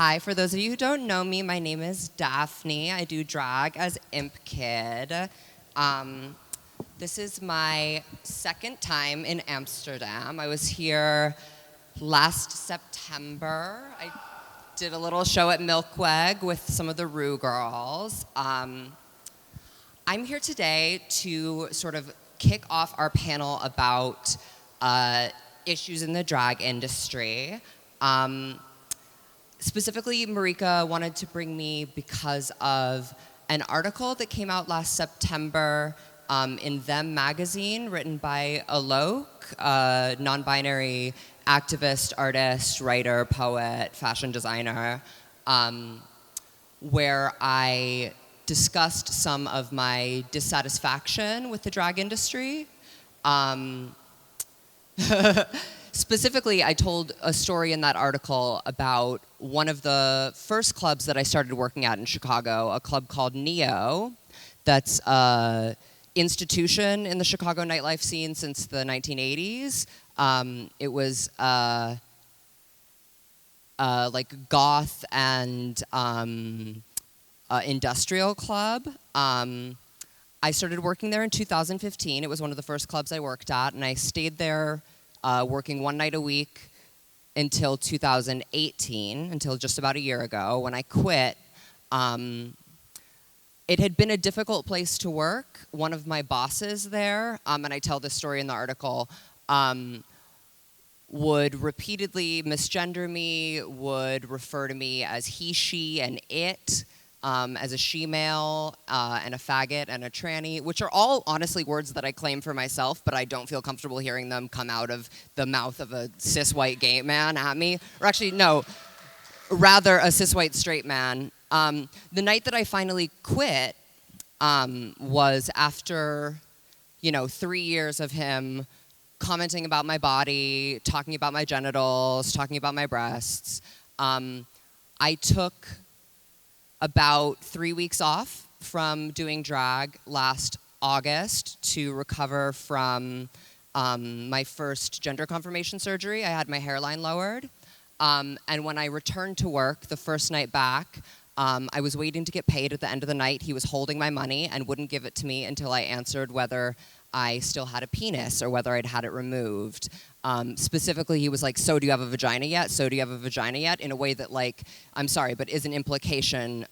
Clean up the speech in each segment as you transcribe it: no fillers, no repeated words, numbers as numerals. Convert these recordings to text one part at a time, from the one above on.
Hi, for those of you who don't know me, my name is Daphne. I do drag as Imp Kid. This is my second time in Amsterdam. I was here last September. I did a little show at Milkshake with some of the Rue girls. I'm here today to sort of kick off our panel about issues in the drag industry. Specifically, Marika wanted to bring me because of an article that came out last September in Them magazine, written by Alok, a non-binary activist, artist, writer, poet, fashion designer, where I discussed some of my dissatisfaction with the drag industry. Specifically, I told a story in that article about one of the first clubs that I started working at in Chicago, a club called Neo, that's an institution in the Chicago nightlife scene since the 1980s. It was like goth and industrial club. I started working there in 2015. It was one of the first clubs I worked at, and I stayed there working one night a week until 2018, until just about a year ago, when I quit. It had been a difficult place to work. One of my bosses there, and I tell this story in the article, would repeatedly misgender me, would refer to me as he, she, and it, as a she-male, and a faggot, and a tranny, which are all honestly words that I claim for myself, but I don't feel comfortable hearing them come out of the mouth of a cis-white gay man at me. Or actually, no, rather a cis-white straight man. The night that I finally quit was after, 3 years of him commenting about my body, talking about my genitals, talking about my breasts. I took about 3 weeks off from doing drag last August to recover from my first gender confirmation surgery. I had my hairline lowered. And when I returned to work the first night back, I was waiting to get paid at the end of the night. He was holding my money and wouldn't give it to me until I answered whether I still had a penis or whether I'd had it removed. Specifically, he was like, "So do you have a vagina yet? So do you have a vagina yet?" In a way that, like, I'm sorry, but is an implication,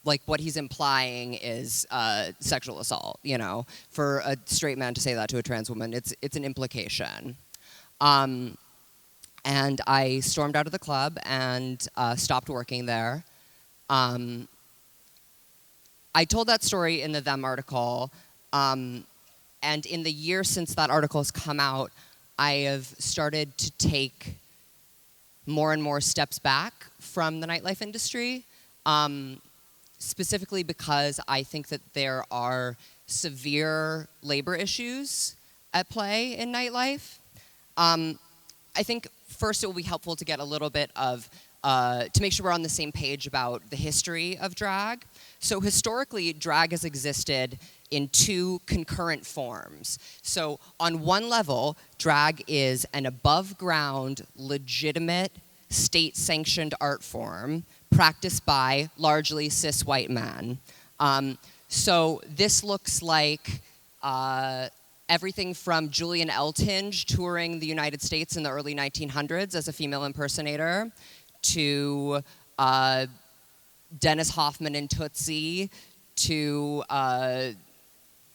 like what he's implying is sexual assault, For a straight man to say that to a trans woman, it's an implication. And I stormed out of the club and stopped working there. I told that story in the Them article, and in the year since that article has come out, I have started to take more and more steps back from the nightlife industry, specifically because I think that there are severe labor issues at play in nightlife. I think first it will be helpful to get a little bit of, to make sure we're on the same page about the history of drag. So historically, drag has existed in two concurrent forms. So on one level, drag is an above-ground, legitimate, state-sanctioned art form practiced by largely cis white men. So this looks like everything from Julian Eltinge touring the United States in the early 1900s as a female impersonator to Dennis Hoffman and Tootsie to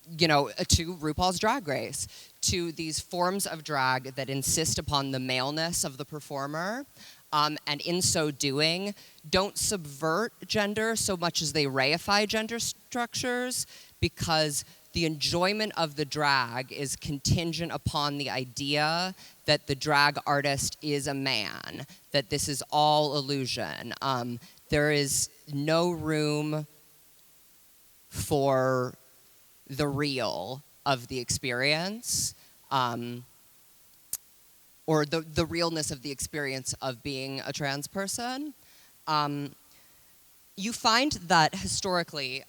RuPaul's Drag Race, to these forms of drag that insist upon the maleness of the performer, and in so doing, don't subvert gender so much as they reify gender structures, because the enjoyment of the drag is contingent upon the idea that the drag artist is a man, that this is all illusion. There is no room for the real of the experience, or the realness of the experience of being a trans person. You find that historically,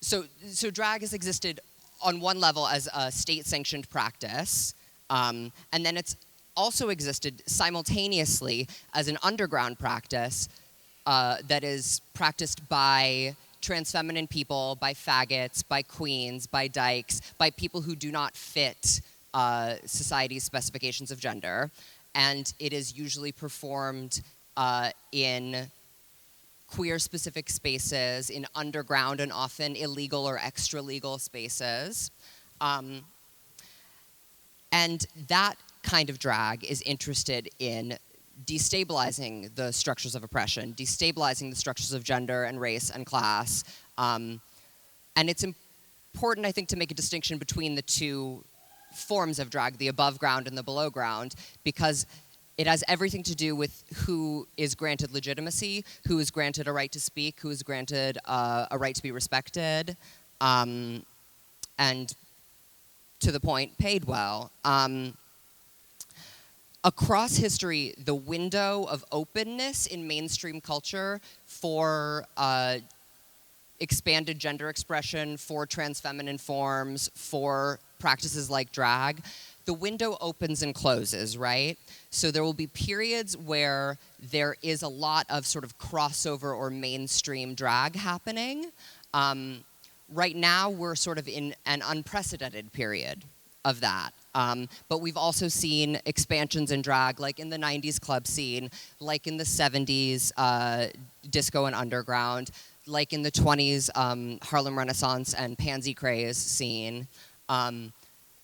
so drag has existed on one level as a state-sanctioned practice, and then it's also existed simultaneously as an underground practice that is practiced by trans feminine people, by faggots, by queens, by dykes, by people who do not fit society's specifications of gender. And it is usually performed in queer-specific spaces, in underground and often illegal or extra-legal spaces. And that kind of drag is interested in destabilizing the structures of oppression, destabilizing the structures of gender and race and class. And it's important, I think, to make a distinction between the two forms of drag, the above ground and the below ground, because it has everything to do with who is granted legitimacy, who is granted a right to speak, who is granted a right to be respected, and to the point, paid well. Across history, the window of openness in mainstream culture for expanded gender expression, for trans feminine forms, for practices like drag, the window opens and closes, right? So there will be periods where there is a lot of sort of crossover or mainstream drag happening. Right now, we're sort of in an unprecedented period of that. But we've also seen expansions in drag, like in the 90s club scene, like in the 70s disco and underground, like in the 20s Harlem Renaissance and pansy craze scene.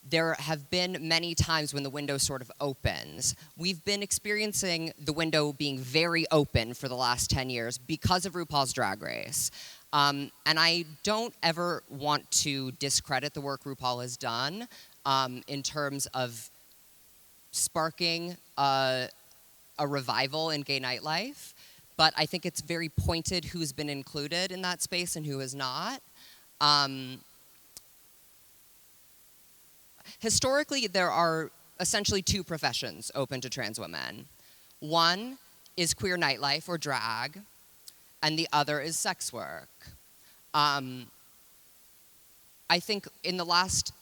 There have been many times when the window sort of opens. We've been experiencing the window being very open for the last 10 years because of RuPaul's Drag Race. And I don't ever want to discredit the work RuPaul has done in terms of sparking a revival in gay nightlife, but I think it's very pointed who's been included in that space and who has not. Historically, there are essentially two professions open to trans women. One is queer nightlife or drag, and the other is sex work. I think in the last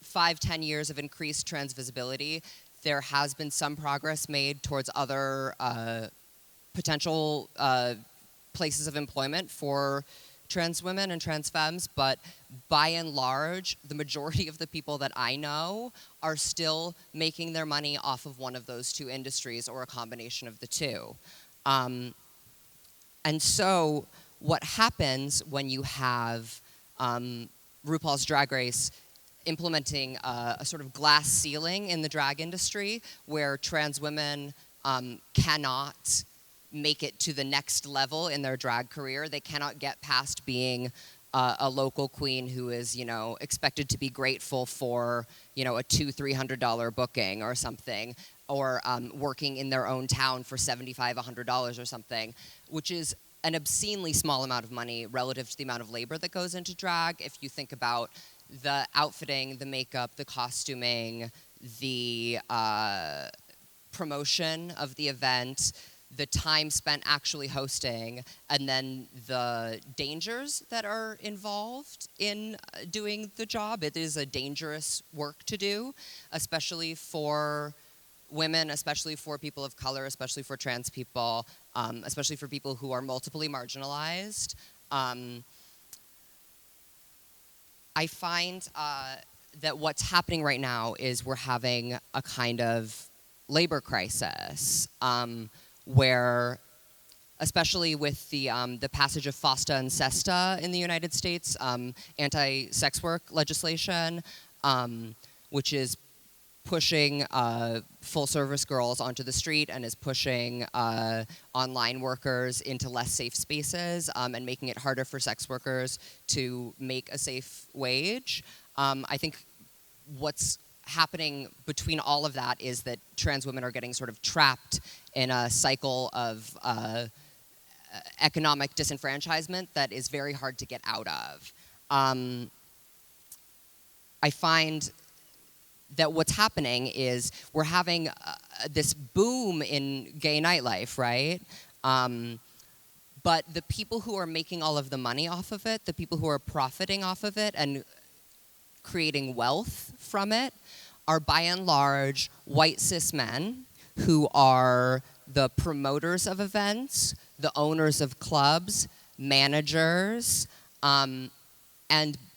5-10 years of increased trans visibility, there has been some progress made towards other potential places of employment for trans women and trans femmes, but by and large, the majority of the people that I know are still making their money off of one of those two industries or a combination of the two. And so what happens when you have RuPaul's Drag Race implementing a sort of glass ceiling in the drag industry where trans women cannot make it to the next level in their drag career. They cannot get past being a local queen who is, expected to be grateful for, a $200-300 booking or something, or working in their own town for $75-100 or something, which is an obscenely small amount of money relative to the amount of labor that goes into drag. If you think about the outfitting, the makeup, the costuming, the promotion of the event, the time spent actually hosting, and then the dangers that are involved in doing the job. It is a dangerous work to do, especially for women, especially for people of color, especially for trans people, especially for people who are multiply marginalized. I find that what's happening right now is we're having a kind of labor crisis where, especially with the passage of FOSTA and SESTA in the United States, anti-sex work legislation, which is pushing full-service girls onto the street and is pushing online workers into less safe spaces and making it harder for sex workers to make a safe wage. I think what's happening between all of that is that trans women are getting sort of trapped in a cycle of economic disenfranchisement that is very hard to get out of. I find that what's happening is we're having this boom in gay nightlife, right? But the people who are making all of the money off of it, the people who are profiting off of it and creating wealth from it, are by and large white cis men who are the promoters of events, the owners of clubs, managers, and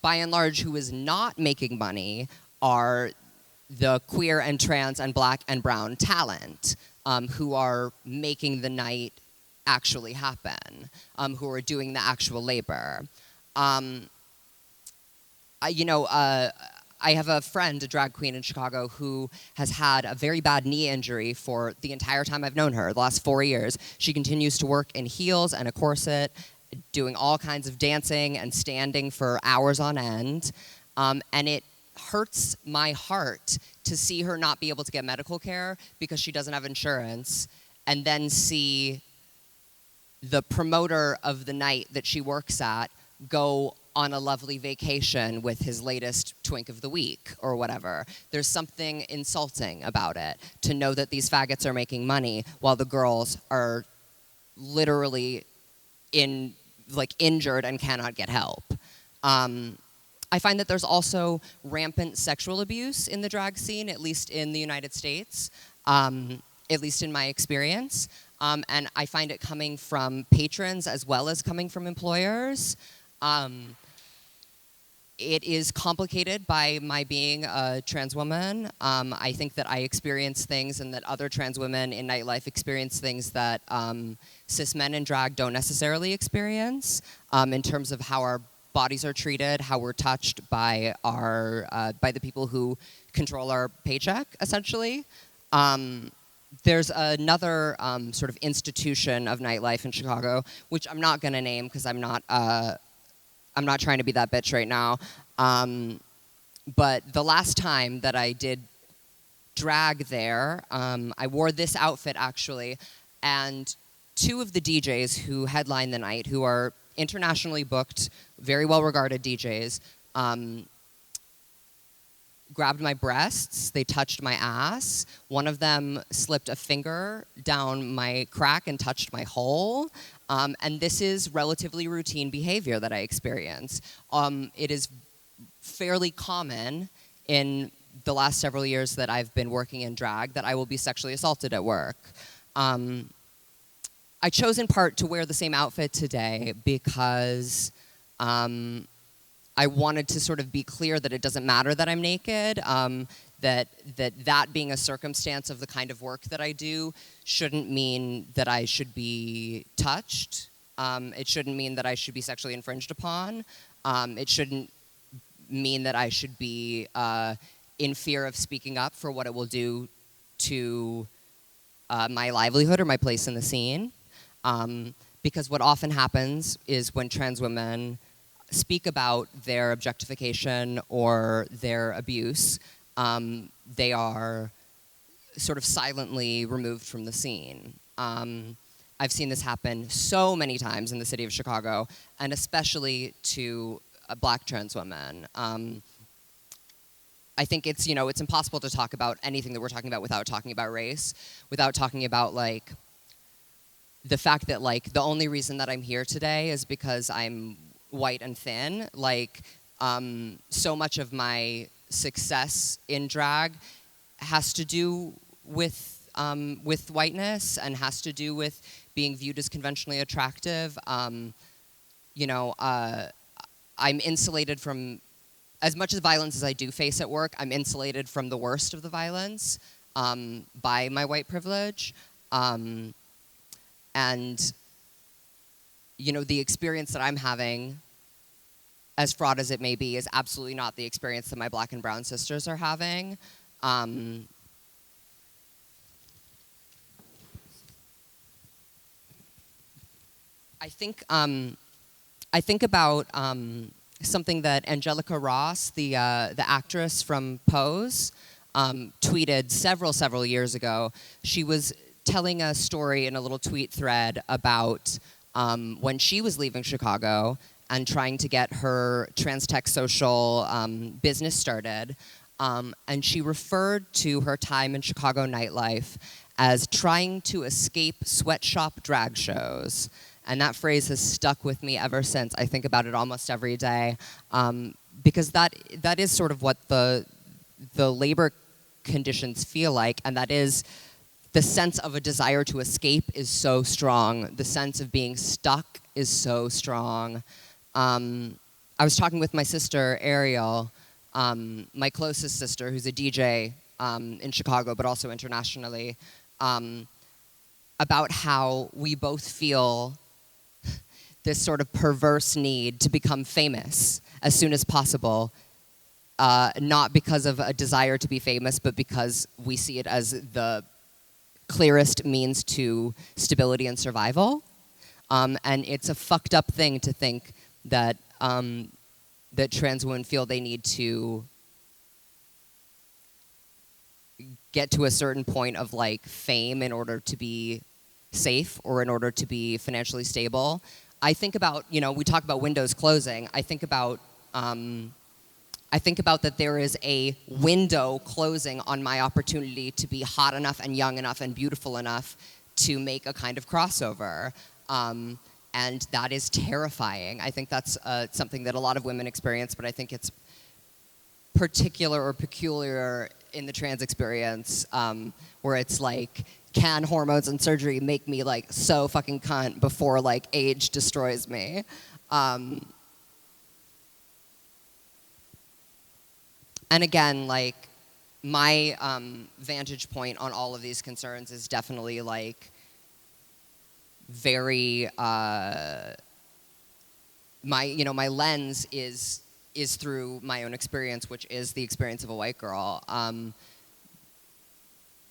by and large who is not making money are the queer and trans and black and brown talent who are making the night actually happen, who are doing the actual labor. I have a friend, a drag queen in Chicago, who has had a very bad knee injury for the entire time I've known her, the last 4 years. She continues to work in heels and a corset, doing all kinds of dancing and standing for hours on end. And it hurts my heart to see her not be able to get medical care because she doesn't have insurance, and then see the promoter of the night that she works at go on a lovely vacation with his latest twink of the week or whatever. There's something insulting about it, to know that these faggots are making money while the girls are literally injured and cannot get help. I find that there's also rampant sexual abuse in the drag scene, at least in the United States, at least in my experience. And I find it coming from patrons as well as coming from employers. It is complicated by my being a trans woman. I think that I experience things and that other trans women in nightlife experience things that cis men in drag don't necessarily experience, in terms of how our bodies are treated, how we're touched by by the people who control our paycheck, essentially. There's another sort of institution of nightlife in Chicago, which I'm not going to name because I'm not trying to be that bitch right now. But the last time that I did drag there, I wore this outfit actually, and two of the DJs who headline the night, who are internationally booked, very well regarded DJs, grabbed my breasts, they touched my ass. One of them slipped a finger down my crack and touched my hole. And this is relatively routine behavior that I experience. It is fairly common in the last several years that I've been working in drag that I will be sexually assaulted at work. I chose in part to wear the same outfit today because I wanted to sort of be clear that it doesn't matter that I'm naked, that being a circumstance of the kind of work that I do shouldn't mean that I should be touched. It shouldn't mean that I should be sexually infringed upon. It shouldn't mean that I should be in fear of speaking up for what it will do to my livelihood or my place in the scene. Because what often happens is when trans women speak about their objectification or their abuse, they are sort of silently removed from the scene. I've seen this happen so many times in the city of Chicago, and especially to black trans women. I think it's impossible to talk about anything that we're talking about without talking about race, without talking about the fact that the only reason that I'm here today is because I'm white and thin. So much of my success in drag has to do with whiteness and has to do with being viewed as conventionally attractive. I'm insulated from, as much as violence as I do face at work, I'm insulated from the worst of the violence by my white privilege. And the experience that I'm having, as fraught as it may be, is absolutely not the experience that my black and brown sisters are having. I think about something that Angelica Ross, the actress from Pose, tweeted several years ago. She was telling a story in a little tweet thread about when she was leaving Chicago and trying to get her trans tech social business started. And she referred to her time in Chicago nightlife as trying to escape sweatshop drag shows. And that phrase has stuck with me ever since. I think about it almost every day, because that is sort of what the labor conditions feel like, and that is the sense of a desire to escape is so strong. The sense of being stuck is so strong. I was talking with my sister, Ariel, my closest sister, who's a DJ in Chicago, but also internationally, about how we both feel this sort of perverse need to become famous as soon as possible, not because of a desire to be famous, but because we see it as the clearest means to stability and survival. And it's a fucked up thing to think that that trans women feel they need to get to a certain point of like fame in order to be safe or in order to be financially stable. I think about, we talk about windows closing. I think about that there is a window closing on my opportunity to be hot enough and young enough and beautiful enough to make a kind of crossover. And that is terrifying. I think that's something that a lot of women experience, but I think it's particular or peculiar in the trans experience, where it's like, can hormones and surgery make me like so fucking cunt before like age destroys me? And again, like my vantage point on all of these concerns is definitely like very my lens is through my own experience, which is the experience of a white girl.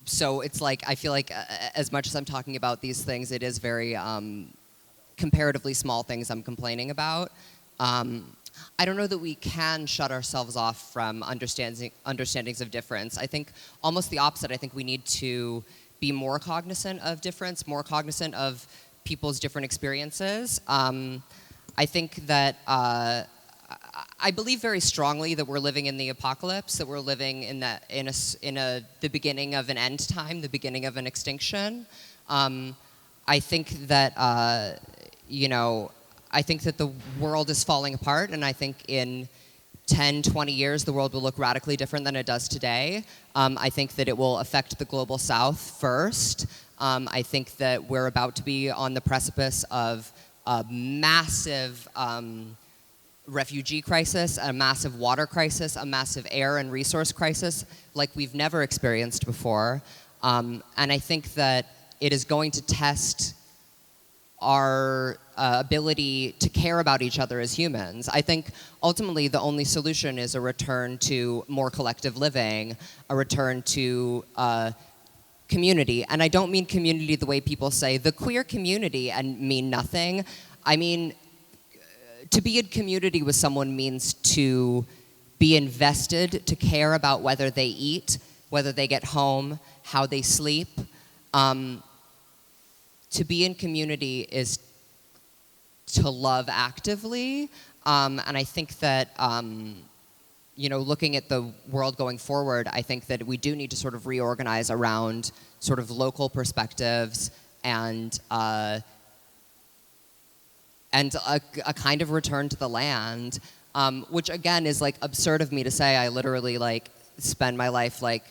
So it's like I feel like as much as I'm talking about these things, it is very comparatively small things I'm complaining about. I don't know that we can shut ourselves off from understandings of difference. I think almost the opposite. I think we need to be more cognizant of difference, more cognizant of people's different experiences. I think that I believe very strongly that we're living in the apocalypse, that we're living in the beginning of an end time, the beginning of an extinction. I think that I think that the world is falling apart, and I think in 10, 20 years, the world will look radically different than it does today. I think that it will affect the global south first. I think that we're about to be on the precipice of a massive refugee crisis, a massive water crisis, a massive air and resource crisis like we've never experienced before. And I think that it is going to test our ability to care about each other as humans. I think ultimately the only solution is a return to more collective living, a return to community. And I don't mean community the way people say the queer community and mean nothing. I mean, to be in community with someone means to be invested, to care about whether they eat, whether they get home, how they sleep. To be in community is to love actively. And I think that, looking at the world going forward, I think that we do need to sort of reorganize around sort of local perspectives and a kind of return to the land, which again is like absurd of me to say. I literally like spend my life like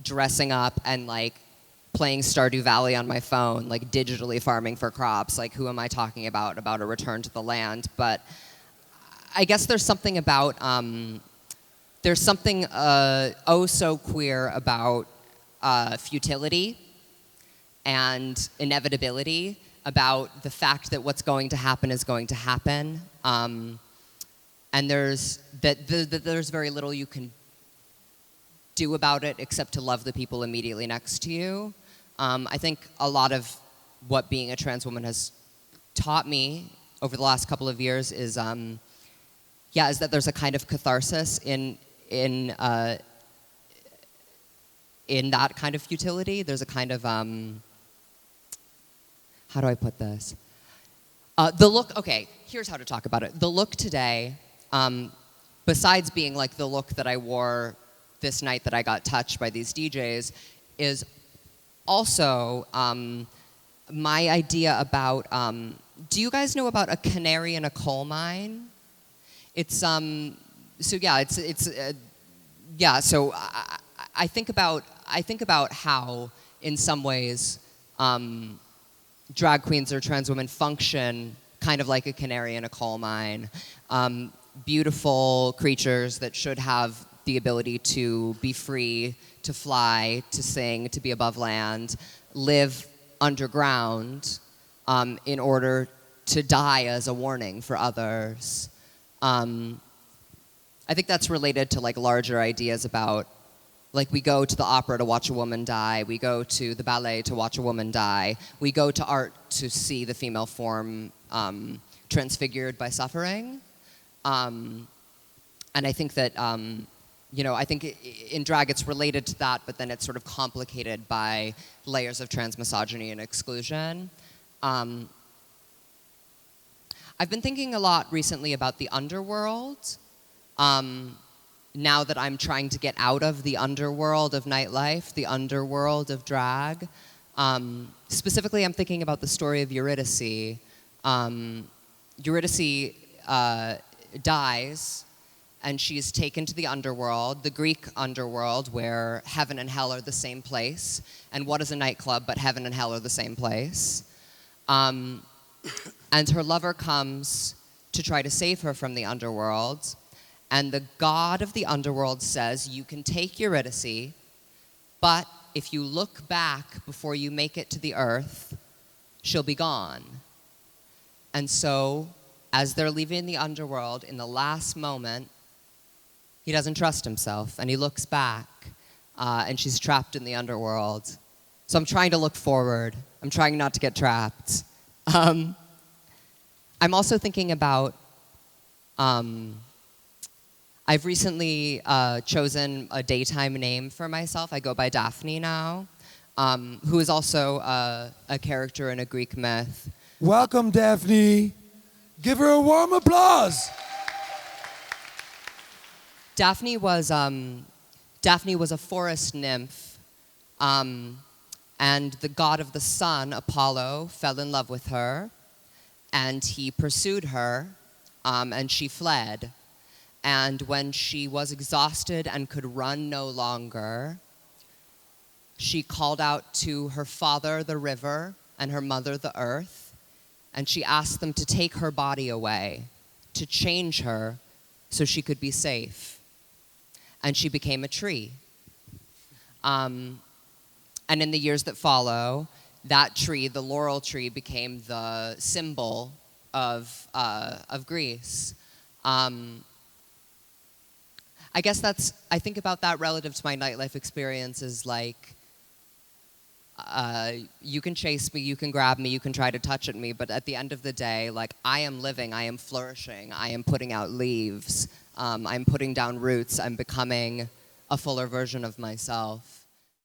dressing up and like playing Stardew Valley on my phone, like digitally farming for crops. Like, who am I talking about a return to the land? But I guess there's something about, there's something oh so queer about futility and inevitability, about the fact that what's going to happen is going to happen. And there's very little you can do about it except to love the people immediately next to you. I think a lot of what being a trans woman has taught me over the last couple of years is that there's a kind of catharsis in that kind of futility. There's a kind of how do I put this? The look. Okay, here's how to talk about it. The look today, besides being like the look that I wore this night that I got touched by these DJs, is also my idea about, do you guys know about a canary in a coal mine? It's, so I think about how, in some ways, drag queens or trans women function kind of like a canary in a coal mine. Beautiful creatures that should have the ability to be free, to fly, to sing, to be above land, live underground in order to die as a warning for others. I think that's related to like larger ideas about, like, we go to the opera to watch a woman die, we go to the ballet to watch a woman die, we go to art to see the female form transfigured by suffering. And I think that, I think in drag it's related to that, but then it's sort of complicated by layers of transmisogyny and exclusion. I've been thinking a lot recently about the underworld. Now that I'm trying to get out of the underworld of nightlife, the underworld of drag. Specifically, I'm thinking about the story of Eurydice. Eurydice dies, and she's taken to the underworld, the Greek underworld, where heaven and hell are the same place. And what is a nightclub but heaven and hell are the same place? And her lover comes to try to save her from the underworld. And the god of the underworld says, you can take Eurydice, but if you look back before you make it to the earth, she'll be gone. And so, as they're leaving the underworld, in the last moment, he doesn't trust himself, and he looks back, and she's trapped in the underworld. So I'm trying to look forward. I'm trying not to get trapped. I'm also thinking about, I've recently chosen a daytime name for myself. I go by Daphne now, who is also a character in a Greek myth. Welcome, Daphne. Give her a warm applause. Daphne was a forest nymph, and the god of the sun, Apollo, fell in love with her, and he pursued her, and she fled. And when she was exhausted and could run no longer, she called out to her father, the river, and her mother, the earth, and she asked them to take her body away, to change her so she could be safe. And she became a tree. And in the years that follow, that tree, the laurel tree, became the symbol of Greece. I guess I think about that relative to my nightlife experiences, like, you can chase me, you can grab me, you can try to touch at me, but at the end of the day, like, I am living, I am flourishing, I am putting out leaves, I'm putting down roots, I'm becoming a fuller version of myself.